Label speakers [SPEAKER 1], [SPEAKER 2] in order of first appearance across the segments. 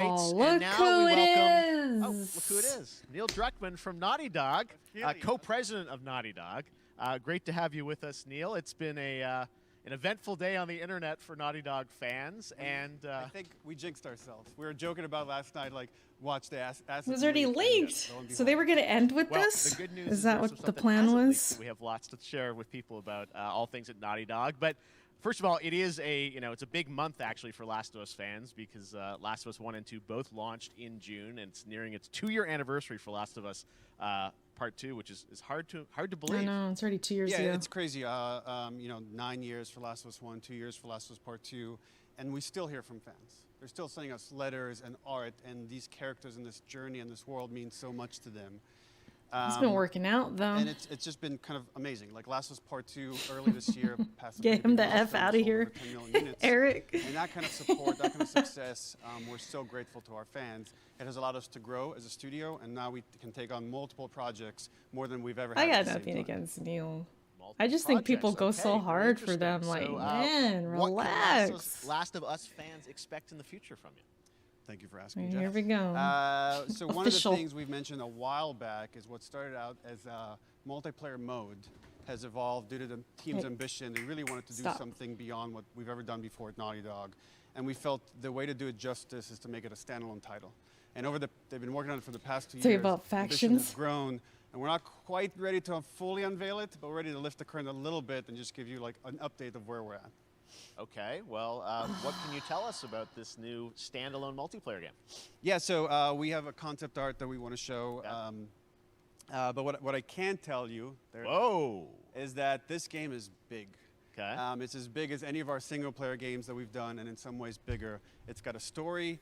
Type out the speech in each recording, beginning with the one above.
[SPEAKER 1] Oh,
[SPEAKER 2] And
[SPEAKER 1] look
[SPEAKER 2] now
[SPEAKER 1] who
[SPEAKER 2] we
[SPEAKER 1] it
[SPEAKER 2] welcome,
[SPEAKER 1] is!
[SPEAKER 2] Oh, look who it is. Neil Druckmann from Naughty Dog, co-president of Naughty Dog. Great to have you with us, Neil. It's been an eventful day on the internet for Naughty Dog fans, and
[SPEAKER 3] I think we jinxed ourselves. We were joking about last night, like, watch the asset.
[SPEAKER 1] It was already leaked, so they were going to end with this?
[SPEAKER 2] The good news
[SPEAKER 1] is that
[SPEAKER 2] there's
[SPEAKER 1] what
[SPEAKER 2] some
[SPEAKER 1] the
[SPEAKER 2] stuff that
[SPEAKER 1] plan
[SPEAKER 2] hasn't
[SPEAKER 1] was?
[SPEAKER 2] leaked. We have lots to share with people about all things at Naughty Dog, but first of all, it is it's a big month actually for Last of Us fans because Last of Us 1 and 2 both launched in June, and it's nearing its 2-year anniversary for Last of Us Part 2, which is hard to believe.
[SPEAKER 1] I know, it's already 2 years ago.
[SPEAKER 3] Yeah, it's crazy. 9 years for Last of Us 1, 2 years for Last of Us Part 2, and we still hear from fans. They're still sending us letters and art, and these characters in this journey and this world mean so much to them.
[SPEAKER 1] It's been working out, though.
[SPEAKER 3] And it's just been kind of amazing. Like Last of Us Part 2 early this year.
[SPEAKER 1] Get him the F out of here, Eric.
[SPEAKER 3] And that kind of support, that kind of success, we're so grateful to our fans. It has allowed us to grow as a studio, and now we can take on multiple projects more than we've ever had.
[SPEAKER 1] I got nothing against Neil. I just think people go so hard for them. Like,
[SPEAKER 2] So,
[SPEAKER 1] man,
[SPEAKER 2] what
[SPEAKER 1] relax.
[SPEAKER 2] can Last of Us fans expect in the future from you?
[SPEAKER 3] Thank you for asking,
[SPEAKER 1] Here
[SPEAKER 3] Jeff.
[SPEAKER 1] we go.
[SPEAKER 3] So one of the things we've mentioned a while back is what started out as a multiplayer mode has evolved due to the team's ambition. They really wanted to do something beyond what we've ever done before at Naughty Dog. And we felt the way to do it justice is to make it a standalone title. And they've been working on it for the past 2 years.
[SPEAKER 1] Tell you about
[SPEAKER 3] Ambition
[SPEAKER 1] factions.
[SPEAKER 3] has grown. And we're not quite ready to fully unveil it, but we're ready to lift the curtain a little bit and just give you like an update of where we're at.
[SPEAKER 2] Okay, well, what can you tell us about this new standalone multiplayer game?
[SPEAKER 3] Yeah, so we have a concept art that we want to show. But what I can tell you is that this game is big.
[SPEAKER 2] Okay.
[SPEAKER 3] It's as big as any of our single-player games that we've done, and in some ways bigger. It's got a story.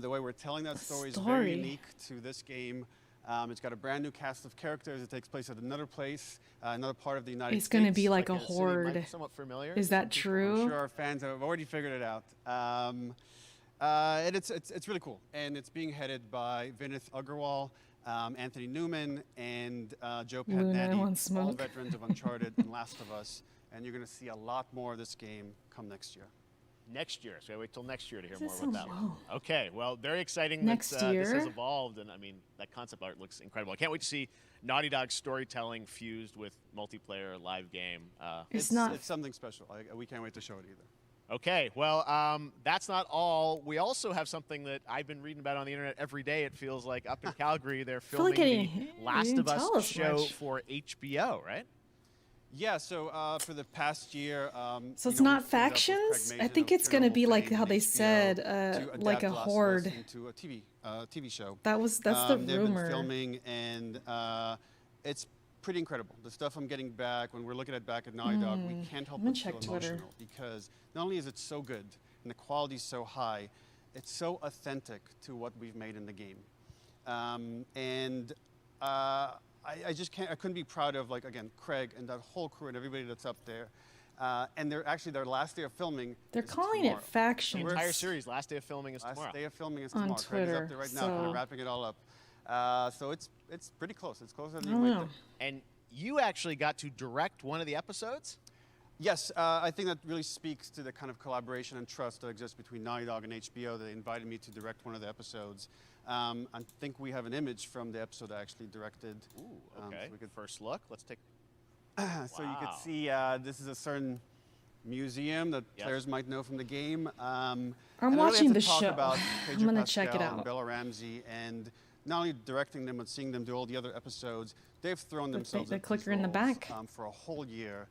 [SPEAKER 3] The way we're telling that story is very unique to this game. It's got a brand new cast of characters. It takes place at another place, another part of the United States.
[SPEAKER 1] It's going to be like a horde.
[SPEAKER 2] Somewhat familiar.
[SPEAKER 1] Is that true?
[SPEAKER 3] I'm sure our fans have already figured it out. And it's really cool. And it's being headed by Vinith Agarwal, Anthony Newman, and Joe Pantani, all veterans of Uncharted and Last of Us. And you're going to see a lot more of this game come next year.
[SPEAKER 2] Next year, so I wait till next year to hear more about that one. Okay, well, very exciting
[SPEAKER 1] next
[SPEAKER 2] that this has evolved, and I mean, that concept art looks incredible. I can't wait to see Naughty Dog storytelling fused with multiplayer live game.
[SPEAKER 3] It's something special. We can't wait to show it either.
[SPEAKER 2] Okay, well, that's not all. We also have something that I've been reading about on the internet every day, it feels like, up in Calgary. They're filming the Last of Us show for HBO, right?
[SPEAKER 3] Yeah, so for the past year...
[SPEAKER 1] so it's not factions? I think it's going to be like how they said, like a horde.
[SPEAKER 3] Into a TV show.
[SPEAKER 1] That's the rumor.
[SPEAKER 3] They've been filming, and it's pretty incredible. The stuff I'm getting back, when we're looking at back at Naughty Dog, we can't help but feel emotional. Because not only is it so good, and the quality is so high, it's so authentic to what we've made in the game. I just can't. I couldn't be proud of, like, again, Craig and that whole crew and everybody that's up there. And they're actually their last day of filming.
[SPEAKER 1] They're calling it factions.
[SPEAKER 2] The entire series, last day of filming is tomorrow.
[SPEAKER 3] Last day of filming is tomorrow.
[SPEAKER 1] On Twitter.
[SPEAKER 3] Craig is up there right now, kind of wrapping it all up. So it's pretty close. It's closer than you might think.
[SPEAKER 2] And you actually got to direct one of the episodes?
[SPEAKER 3] Yes, I think that really speaks to the kind of collaboration and trust that exists between Naughty Dog and HBO. They invited me to direct one of the episodes. I think we have an image from the episode I actually directed.
[SPEAKER 2] Ooh, okay. So we could first look. Let's take.
[SPEAKER 3] So you could see this is a certain museum that players might know from the game.
[SPEAKER 1] I'm watching the show. I'm going to check it out.
[SPEAKER 3] And Bella Ramsey, and not only directing them but seeing them do all the other episodes, they've thrown themselves
[SPEAKER 1] the clicker in the back
[SPEAKER 3] for a whole year.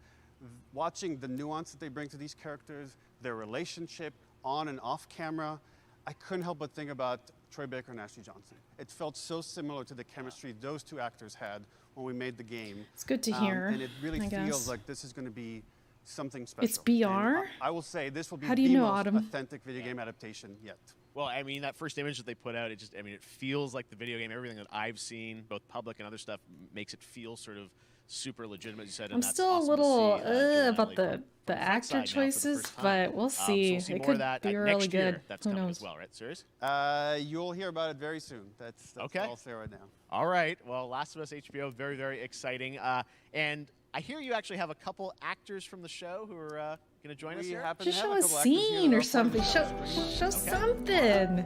[SPEAKER 3] Watching the nuance that they bring to these characters, their relationship on and off camera, I couldn't help but think about Troy Baker and Ashley Johnson. It felt so similar to the chemistry those two actors had when we made the game.
[SPEAKER 1] It's good to hear.
[SPEAKER 3] And it really feels like this is going to be something special.
[SPEAKER 1] It's BR?
[SPEAKER 3] I will say this will be
[SPEAKER 1] the most
[SPEAKER 3] authentic video game adaptation yet.
[SPEAKER 2] Well, I mean, that first image that they put out, it feels like the video game. Everything that I've seen, both public and other stuff, makes it feel sort of super legitimate. You said,
[SPEAKER 1] I'm still a little about the actor choices, but we'll see.
[SPEAKER 2] So we'll see
[SPEAKER 1] it
[SPEAKER 2] more
[SPEAKER 1] could
[SPEAKER 2] of that
[SPEAKER 1] be really
[SPEAKER 2] next year.
[SPEAKER 1] good.
[SPEAKER 2] That's
[SPEAKER 1] Who
[SPEAKER 2] coming
[SPEAKER 1] knows?
[SPEAKER 2] as well, right? Serious?
[SPEAKER 3] You'll hear about it very soon. That's
[SPEAKER 2] okay.
[SPEAKER 3] all I'll say right now.
[SPEAKER 2] All right. Well, Last of Us HBO, very, very exciting. And I hear you actually have a couple actors from the show who are going to join us here.
[SPEAKER 1] Just show a scene or something. Show something.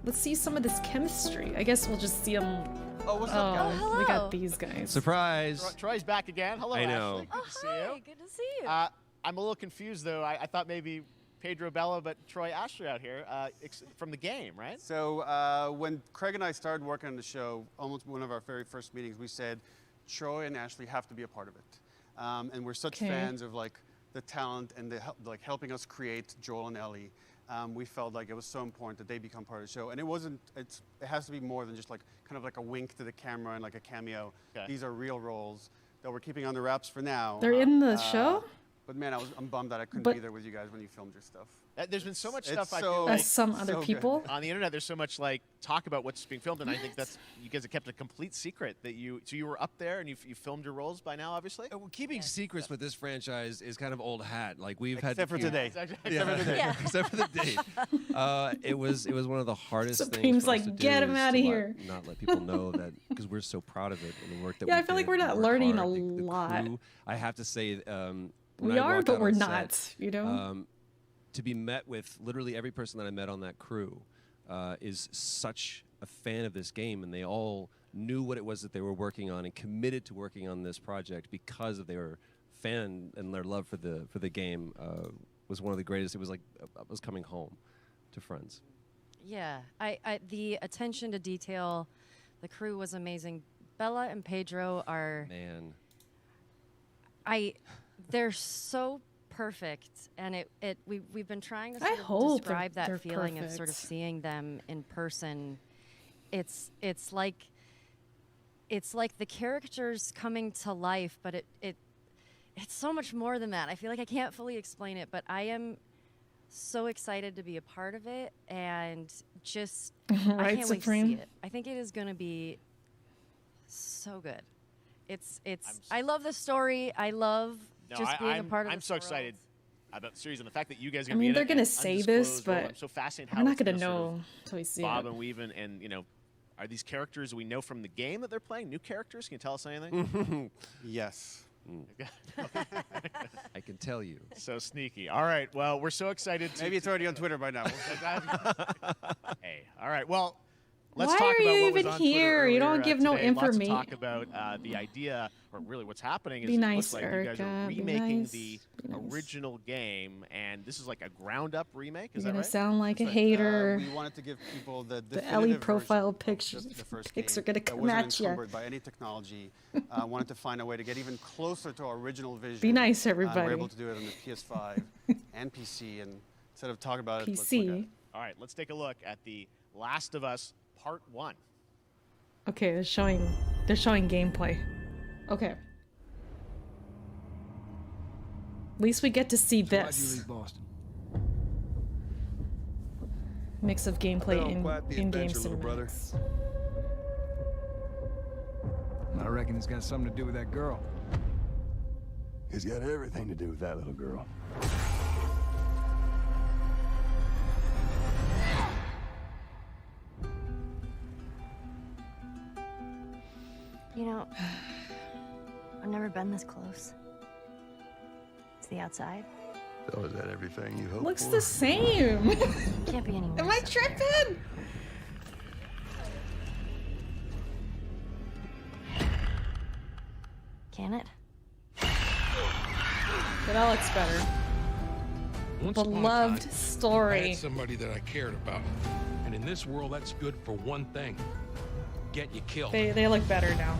[SPEAKER 1] Let's see some of this chemistry. I guess we'll just see them.
[SPEAKER 3] Oh, what's up, guys?
[SPEAKER 1] We got these guys.
[SPEAKER 4] Surprise!
[SPEAKER 2] Troy's back again. Hello,
[SPEAKER 4] I know.
[SPEAKER 2] Ashley. Good to see you.
[SPEAKER 5] Good to see you.
[SPEAKER 2] I'm a little confused though. I thought maybe Pedro Bella, but Troy Ashley out here from the game, right?
[SPEAKER 3] So when Craig and I started working on the show, almost one of our very first meetings, we said Troy and Ashley have to be a part of it, and we're such fans of like the talent and the like helping us create Joel and Ellie. We felt like it was so important that they become part of the show, and it has to be more than just like kind of like a wink to the camera and like a cameo.
[SPEAKER 2] Okay.
[SPEAKER 3] These are real roles that we're keeping under wraps for now.
[SPEAKER 1] They're in the show?
[SPEAKER 3] But man, I'm bummed that I couldn't be there with you guys when you filmed your stuff.
[SPEAKER 2] There's been so much stuff I
[SPEAKER 3] so-
[SPEAKER 2] feel like
[SPEAKER 1] As some other
[SPEAKER 3] so
[SPEAKER 1] people.
[SPEAKER 2] on the internet. There's so much like talk about what's being filmed, and I think that's you guys have kept a complete secret that you were up there and you filmed your roles by now, obviously.
[SPEAKER 4] Well, keeping secrets with this franchise is kind of old hat. Like we've had
[SPEAKER 3] Except for today.
[SPEAKER 2] Exactly.
[SPEAKER 4] Except for the date. It was one of the hardest things
[SPEAKER 1] Supreme's
[SPEAKER 4] for us
[SPEAKER 1] like,
[SPEAKER 4] to do
[SPEAKER 1] "Get him
[SPEAKER 4] is
[SPEAKER 1] outta
[SPEAKER 4] to
[SPEAKER 1] here."
[SPEAKER 4] not let people know that because we're so proud of it and the work that
[SPEAKER 1] Yeah,
[SPEAKER 4] we
[SPEAKER 1] I feel like
[SPEAKER 4] did,
[SPEAKER 1] we're
[SPEAKER 4] we
[SPEAKER 1] not
[SPEAKER 4] worked
[SPEAKER 1] learning
[SPEAKER 4] hard,
[SPEAKER 1] a
[SPEAKER 4] the
[SPEAKER 1] lot.
[SPEAKER 4] crew, I have to say, when
[SPEAKER 1] We
[SPEAKER 4] I
[SPEAKER 1] are,
[SPEAKER 4] walked
[SPEAKER 1] but
[SPEAKER 4] out
[SPEAKER 1] we're
[SPEAKER 4] on
[SPEAKER 1] not,
[SPEAKER 4] set,
[SPEAKER 1] you know?
[SPEAKER 4] to be met with literally every person that I met on that crew is such a fan of this game, and they all knew what it was that they were working on and committed to working on this project because of their fan and their love for the game was one of the greatest. It was like I was coming home to friends.
[SPEAKER 5] Yeah, the attention to detail, the crew was amazing. Bella and Pedro are
[SPEAKER 4] Man.
[SPEAKER 5] they're so perfect, and we've been trying to
[SPEAKER 1] I
[SPEAKER 5] sort of
[SPEAKER 1] hope
[SPEAKER 5] describe
[SPEAKER 1] they're
[SPEAKER 5] that feeling of sort of
[SPEAKER 1] perfect.
[SPEAKER 5] seeing them in person. It's like the characters coming to life, but it's so much more than that. I feel like I can't fully explain it, but I am so excited to be a part of it, and just I
[SPEAKER 1] Right,
[SPEAKER 5] can't wait to
[SPEAKER 1] Supreme?
[SPEAKER 5] see it. I think it is going to be so good. I love the story. I love just being a part of
[SPEAKER 2] I'm
[SPEAKER 5] this
[SPEAKER 2] so
[SPEAKER 5] world.
[SPEAKER 2] excited about the series and the fact that you guys are
[SPEAKER 1] I
[SPEAKER 2] going to be
[SPEAKER 1] mean,
[SPEAKER 2] in
[SPEAKER 1] they're
[SPEAKER 2] it
[SPEAKER 1] gonna
[SPEAKER 2] and
[SPEAKER 1] say this,
[SPEAKER 2] undisclosed world.
[SPEAKER 1] but
[SPEAKER 2] I'm so fascinated
[SPEAKER 1] we're
[SPEAKER 2] how
[SPEAKER 1] not
[SPEAKER 2] it's
[SPEAKER 1] gonna
[SPEAKER 2] sort of
[SPEAKER 1] know until we see
[SPEAKER 2] bob
[SPEAKER 1] it.
[SPEAKER 2] and weave and you know, are these characters we know from the game that they're playing new characters? Can you tell us anything?
[SPEAKER 3] Yes.
[SPEAKER 4] I can tell you.
[SPEAKER 2] So sneaky. All right. Well, we're so excited.
[SPEAKER 3] Maybe it's already on Twitter by now.
[SPEAKER 2] Hey. All right. Well, let's
[SPEAKER 1] Why
[SPEAKER 2] talk
[SPEAKER 1] are
[SPEAKER 2] about
[SPEAKER 1] you
[SPEAKER 2] what was
[SPEAKER 1] even
[SPEAKER 2] on
[SPEAKER 1] here?
[SPEAKER 2] Twitter
[SPEAKER 1] You don't
[SPEAKER 2] earlier,
[SPEAKER 1] give no
[SPEAKER 2] today. Lots to
[SPEAKER 1] information.
[SPEAKER 2] talk about the idea, or really what's happening is
[SPEAKER 1] Be
[SPEAKER 2] it
[SPEAKER 1] nice,
[SPEAKER 2] looks like you guys are
[SPEAKER 1] Erica. Be
[SPEAKER 2] remaking
[SPEAKER 1] nice.
[SPEAKER 2] the
[SPEAKER 1] Be nice.
[SPEAKER 2] original game, and this is like a ground-up remake. Is
[SPEAKER 1] You're
[SPEAKER 2] that
[SPEAKER 1] gonna
[SPEAKER 2] right?
[SPEAKER 1] sound like a
[SPEAKER 3] Right.
[SPEAKER 1] hater.
[SPEAKER 3] We wanted to give people the
[SPEAKER 1] The Ellie
[SPEAKER 3] definitive
[SPEAKER 1] profile
[SPEAKER 3] version of
[SPEAKER 1] pictures
[SPEAKER 3] the first
[SPEAKER 1] pics
[SPEAKER 3] game
[SPEAKER 1] are gonna
[SPEAKER 3] that
[SPEAKER 1] come
[SPEAKER 3] wasn't
[SPEAKER 1] at ya.
[SPEAKER 3] encumbered by any technology. Wanted to find a way to get even closer to our original vision.
[SPEAKER 1] Be nice,
[SPEAKER 3] We're
[SPEAKER 1] everybody.
[SPEAKER 3] able to do it on the PS5 and PC, and instead of talking about it, let's look at
[SPEAKER 1] PC.
[SPEAKER 3] it.
[SPEAKER 2] All right. Let's take a look at the Last of Us Part 1.
[SPEAKER 1] Okay, they're showing gameplay. Okay. At least we get to see
[SPEAKER 6] Why'd you
[SPEAKER 1] this
[SPEAKER 6] leave Boston?
[SPEAKER 1] mix of gameplay
[SPEAKER 6] Well,
[SPEAKER 1] in
[SPEAKER 6] quite the
[SPEAKER 1] in-game
[SPEAKER 6] adventure, little brother.
[SPEAKER 1] cinematics.
[SPEAKER 6] I reckon it's got something to do with that girl.
[SPEAKER 7] It's got everything to do with that little girl.
[SPEAKER 8] You know, I've never been this close. It's the outside.
[SPEAKER 7] So is that everything you hope
[SPEAKER 1] Looks
[SPEAKER 7] for?
[SPEAKER 1] the same.
[SPEAKER 8] Can't be any worse.
[SPEAKER 1] Am I tripping?
[SPEAKER 8] Can it?
[SPEAKER 1] But that looks better.
[SPEAKER 9] Once upon a
[SPEAKER 1] Beloved
[SPEAKER 9] time, I
[SPEAKER 1] story.
[SPEAKER 9] had somebody that I cared about. And in this world, that's good for one thing. Get you killed.
[SPEAKER 1] They look better now.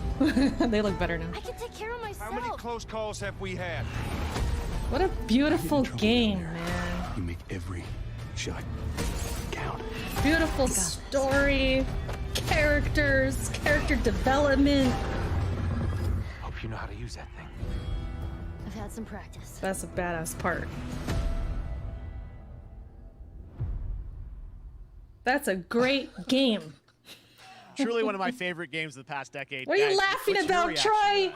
[SPEAKER 1] They look better now.
[SPEAKER 8] I can take care of myself.
[SPEAKER 6] How many close calls have we had?
[SPEAKER 1] What a beautiful game, man.
[SPEAKER 7] You make every shot count.
[SPEAKER 1] Beautiful story, characters, character development.
[SPEAKER 6] Hope you know how to use that thing.
[SPEAKER 8] I've had some practice.
[SPEAKER 1] That's a badass part. That's a great game.
[SPEAKER 2] Truly one of my favorite games of the past decade.
[SPEAKER 1] What are you
[SPEAKER 2] Guys,
[SPEAKER 1] laughing
[SPEAKER 2] what's your
[SPEAKER 1] about,
[SPEAKER 2] reaction
[SPEAKER 1] Troy?
[SPEAKER 2] to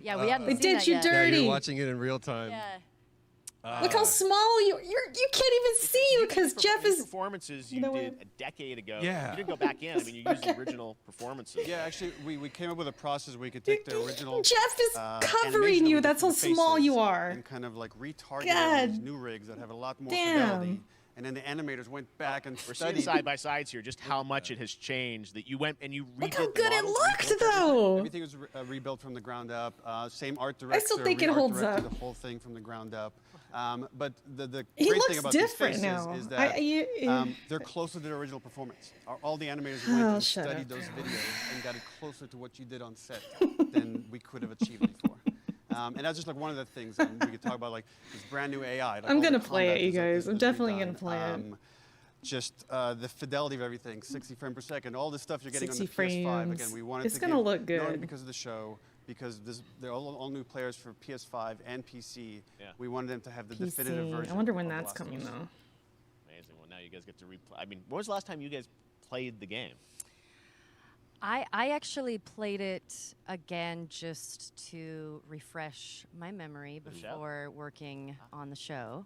[SPEAKER 5] Yeah, we hadn't
[SPEAKER 1] They
[SPEAKER 5] seen
[SPEAKER 1] did
[SPEAKER 5] that
[SPEAKER 1] you
[SPEAKER 5] yet.
[SPEAKER 1] dirty.
[SPEAKER 4] Yeah, you're watching it in real time.
[SPEAKER 5] Yeah.
[SPEAKER 1] Look how small you can't even see you because Jeff
[SPEAKER 2] these
[SPEAKER 1] is.
[SPEAKER 2] performances
[SPEAKER 1] You
[SPEAKER 2] you
[SPEAKER 1] know
[SPEAKER 2] did
[SPEAKER 1] what?
[SPEAKER 2] a decade ago.
[SPEAKER 4] Yeah.
[SPEAKER 2] You didn't go back in. I mean, you used the original performances.
[SPEAKER 3] Yeah, actually, we came up with a process where we could take the original.
[SPEAKER 1] Jeff is covering
[SPEAKER 3] animation that
[SPEAKER 1] you.
[SPEAKER 3] we did
[SPEAKER 1] that's
[SPEAKER 3] for
[SPEAKER 1] how
[SPEAKER 3] the
[SPEAKER 1] small
[SPEAKER 3] faces
[SPEAKER 1] you are.
[SPEAKER 3] And kind of like retarget
[SPEAKER 1] God
[SPEAKER 3] these new rigs that have a lot more
[SPEAKER 1] damn.
[SPEAKER 3] fidelity and then the animators went back and
[SPEAKER 2] We're seeing
[SPEAKER 3] studied.
[SPEAKER 2] side by sides here, just how much it has changed. That you went and you redid
[SPEAKER 1] Look how
[SPEAKER 2] the
[SPEAKER 1] good it
[SPEAKER 2] models,
[SPEAKER 1] looked,
[SPEAKER 2] rebuilt everything.
[SPEAKER 1] though.
[SPEAKER 3] Everything was rebuilt from the ground up. Same art director.
[SPEAKER 1] still think it
[SPEAKER 3] re-art
[SPEAKER 1] holds
[SPEAKER 3] directed
[SPEAKER 1] up.
[SPEAKER 3] The whole thing from the ground up. But the
[SPEAKER 1] He
[SPEAKER 3] great
[SPEAKER 1] looks
[SPEAKER 3] thing about
[SPEAKER 1] different
[SPEAKER 3] these faces
[SPEAKER 1] now.
[SPEAKER 3] is that
[SPEAKER 1] I-
[SPEAKER 3] they're closer to the original performance. All the animators went
[SPEAKER 1] Oh,
[SPEAKER 3] and
[SPEAKER 1] shut
[SPEAKER 3] studied
[SPEAKER 1] up.
[SPEAKER 3] those videos and got it closer to what you did on set than we could have achieved before. And that's just like one of the things we could talk about, like this brand new AI. Like
[SPEAKER 1] I'm
[SPEAKER 3] all the
[SPEAKER 1] gonna play
[SPEAKER 3] combat
[SPEAKER 1] it, you
[SPEAKER 3] is, like,
[SPEAKER 1] guys. I'm
[SPEAKER 3] is
[SPEAKER 1] definitely
[SPEAKER 3] redone.
[SPEAKER 1] gonna play it.
[SPEAKER 3] Just the fidelity of everything, 60 frames per second, all the stuff you're getting on the
[SPEAKER 1] 60
[SPEAKER 3] PS5.
[SPEAKER 1] frames.
[SPEAKER 3] Again, we wanted
[SPEAKER 1] It's
[SPEAKER 3] to
[SPEAKER 1] gonna
[SPEAKER 3] give,
[SPEAKER 1] look
[SPEAKER 3] not only
[SPEAKER 1] good.
[SPEAKER 3] because of the show, because they're all new players for PS5 and PC.
[SPEAKER 2] Yeah.
[SPEAKER 3] We wanted them to have the definitive
[SPEAKER 1] PC.
[SPEAKER 3] version.
[SPEAKER 1] I wonder when
[SPEAKER 3] of The
[SPEAKER 1] that's
[SPEAKER 3] Last of
[SPEAKER 1] coming
[SPEAKER 3] Us.
[SPEAKER 1] though.
[SPEAKER 2] Amazing. Well, now you guys get to replay. I mean, when was the last time you guys played the game?
[SPEAKER 5] I actually played it again just to refresh my memory
[SPEAKER 2] The show?
[SPEAKER 5] before working on the show.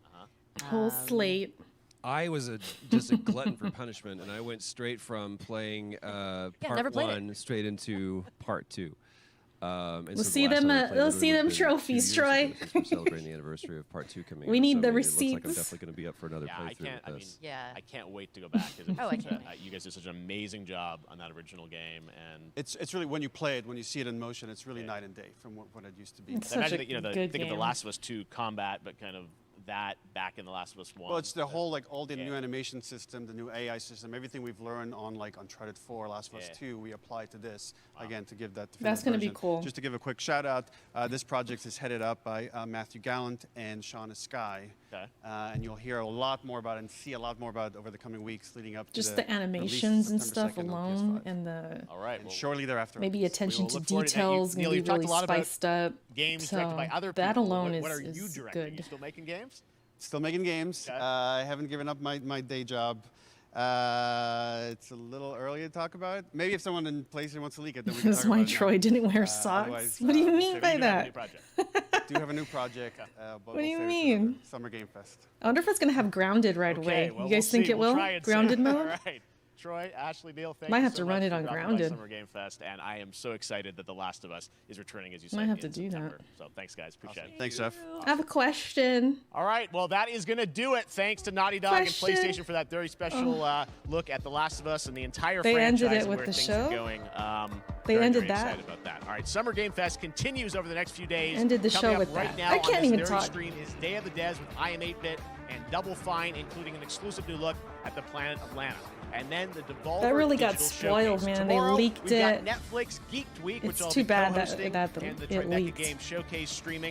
[SPEAKER 1] Whole slate.
[SPEAKER 4] I was just a glutton for punishment, and I went straight from playing
[SPEAKER 5] never
[SPEAKER 4] part
[SPEAKER 5] played it.
[SPEAKER 4] 1 straight into part 2. And
[SPEAKER 1] We'll
[SPEAKER 4] so
[SPEAKER 1] see
[SPEAKER 4] the last
[SPEAKER 1] them,
[SPEAKER 4] time I played
[SPEAKER 1] we'll
[SPEAKER 4] it
[SPEAKER 1] see
[SPEAKER 4] would've
[SPEAKER 1] them
[SPEAKER 4] been 2
[SPEAKER 1] trophies,
[SPEAKER 4] years ago,
[SPEAKER 1] Troy.
[SPEAKER 4] since we're celebrating the anniversary of part 2 coming
[SPEAKER 1] We
[SPEAKER 4] up.
[SPEAKER 1] need
[SPEAKER 4] So,
[SPEAKER 1] the
[SPEAKER 4] I mean, it looks like I'm
[SPEAKER 1] receipts.
[SPEAKER 4] definitely going to be up for another
[SPEAKER 2] Yeah, I
[SPEAKER 4] playthrough
[SPEAKER 2] can't.
[SPEAKER 4] with
[SPEAKER 2] I mean,
[SPEAKER 4] this.
[SPEAKER 5] Yeah.
[SPEAKER 2] I can't wait to go back because
[SPEAKER 5] Oh, I can't wait.
[SPEAKER 2] you guys did such an amazing job on that original game, and
[SPEAKER 3] It's really, when you play it, when you see it in motion, it's really
[SPEAKER 2] Yeah.
[SPEAKER 3] night and day from what it used to be.
[SPEAKER 1] It's
[SPEAKER 2] I
[SPEAKER 1] such
[SPEAKER 2] imagine
[SPEAKER 1] a
[SPEAKER 2] that, you know,
[SPEAKER 1] good
[SPEAKER 2] think of The
[SPEAKER 1] game.
[SPEAKER 2] Last of Us 2 combat, but kind of that back in The Last of Us 1.
[SPEAKER 3] Well, it's the whole, like, all the
[SPEAKER 2] Yeah.
[SPEAKER 3] new animation system, the new AI system, everything we've learned on, like, Uncharted 4, Last of Us
[SPEAKER 2] Yeah.
[SPEAKER 3] 2, we apply to this, again, to give that
[SPEAKER 1] That's
[SPEAKER 3] definitive
[SPEAKER 1] gonna be
[SPEAKER 3] version.
[SPEAKER 1] cool.
[SPEAKER 3] Just to give a quick shout out, this project is headed up by Matthew Gallant and Shauna Skye.
[SPEAKER 2] Okay.
[SPEAKER 3] And you'll hear a lot more about it and see a lot more about it over the coming weeks leading up to
[SPEAKER 1] Just
[SPEAKER 3] the
[SPEAKER 1] the
[SPEAKER 3] release
[SPEAKER 1] animations and
[SPEAKER 3] September
[SPEAKER 1] stuff
[SPEAKER 3] 2nd on
[SPEAKER 1] alone,
[SPEAKER 3] PS5.
[SPEAKER 1] and the
[SPEAKER 2] All right.
[SPEAKER 3] And
[SPEAKER 2] Well,
[SPEAKER 3] shortly thereafter.
[SPEAKER 1] maybe attention to
[SPEAKER 2] look forward to that.
[SPEAKER 1] details
[SPEAKER 2] Neil,
[SPEAKER 1] gonna be
[SPEAKER 2] you've talked
[SPEAKER 1] really
[SPEAKER 2] a lot about
[SPEAKER 1] spiced up.
[SPEAKER 2] games
[SPEAKER 1] so
[SPEAKER 2] directed by other people.
[SPEAKER 1] that alone
[SPEAKER 2] what are
[SPEAKER 1] is
[SPEAKER 2] you directing?
[SPEAKER 1] good.
[SPEAKER 2] You still making games?
[SPEAKER 3] Still making games.
[SPEAKER 2] Okay.
[SPEAKER 3] I haven't given up my day job. It's a little early to talk about. Maybe if someone in PlayStation wants to leak it, then we can
[SPEAKER 1] This is
[SPEAKER 3] talk
[SPEAKER 1] why
[SPEAKER 3] about it now.
[SPEAKER 1] Troy didn't wear
[SPEAKER 3] otherwise,
[SPEAKER 1] socks. What do you mean
[SPEAKER 2] So
[SPEAKER 1] by
[SPEAKER 2] you do have a new
[SPEAKER 1] that?
[SPEAKER 2] project.
[SPEAKER 3] Do have a new project.
[SPEAKER 1] What do you mean?
[SPEAKER 3] Summer Game Fest.
[SPEAKER 1] I wonder if it's gonna have grounded right
[SPEAKER 2] Okay,
[SPEAKER 1] away.
[SPEAKER 2] well,
[SPEAKER 1] You guys
[SPEAKER 2] we'll
[SPEAKER 1] think
[SPEAKER 2] see.
[SPEAKER 1] it
[SPEAKER 2] We'll
[SPEAKER 1] will?
[SPEAKER 2] try and see.
[SPEAKER 1] Grounded mode?
[SPEAKER 2] All right. Troy, Ashley, Neil, thank
[SPEAKER 1] Might
[SPEAKER 2] you
[SPEAKER 1] have
[SPEAKER 2] so
[SPEAKER 1] to run
[SPEAKER 2] much
[SPEAKER 1] it
[SPEAKER 2] for
[SPEAKER 1] on
[SPEAKER 2] dropping by
[SPEAKER 1] Grounded.
[SPEAKER 2] Summer Game Fest, and I am so excited that The Last of Us is returning, as you said,
[SPEAKER 1] Might have
[SPEAKER 2] in
[SPEAKER 1] to do that.
[SPEAKER 2] September. So thanks, guys. Appreciate it.
[SPEAKER 3] Thanks, Jeff.
[SPEAKER 1] I have a question.
[SPEAKER 2] All right, well, that is going to do it. Thanks to Naughty Dog
[SPEAKER 1] Question.
[SPEAKER 2] and PlayStation for that very special look at The Last of Us and the entire
[SPEAKER 1] They
[SPEAKER 2] franchise
[SPEAKER 1] ended it
[SPEAKER 2] and
[SPEAKER 1] with
[SPEAKER 2] where
[SPEAKER 1] the
[SPEAKER 2] things
[SPEAKER 1] show?
[SPEAKER 2] are going.
[SPEAKER 1] They
[SPEAKER 2] Very,
[SPEAKER 1] ended
[SPEAKER 2] very
[SPEAKER 1] that?
[SPEAKER 2] excited about that. All right, Summer Game Fest continues over the next few days.
[SPEAKER 1] Ended the
[SPEAKER 2] Coming
[SPEAKER 1] show
[SPEAKER 2] up
[SPEAKER 1] with
[SPEAKER 2] right
[SPEAKER 1] that.
[SPEAKER 2] now
[SPEAKER 1] I
[SPEAKER 2] on
[SPEAKER 1] can't
[SPEAKER 2] this
[SPEAKER 1] even
[SPEAKER 2] very
[SPEAKER 1] talk.
[SPEAKER 2] screen is Day of the Des with I Am 8-Bit and Double Fine, including an exclusive new look at the planet of Lana. And then the Devolver
[SPEAKER 1] That really got
[SPEAKER 2] Digital
[SPEAKER 1] spoiled,
[SPEAKER 2] Showcase.
[SPEAKER 1] man. They
[SPEAKER 2] Tomorrow,
[SPEAKER 1] leaked
[SPEAKER 2] we've
[SPEAKER 1] it.
[SPEAKER 2] got Netflix Geeked Week, which
[SPEAKER 1] It's
[SPEAKER 2] I'll
[SPEAKER 1] too
[SPEAKER 2] be
[SPEAKER 1] bad that-
[SPEAKER 2] co-hosting,
[SPEAKER 1] that
[SPEAKER 2] and the
[SPEAKER 1] it
[SPEAKER 2] Tribeca
[SPEAKER 1] leaked.
[SPEAKER 2] Game Showcase streaming.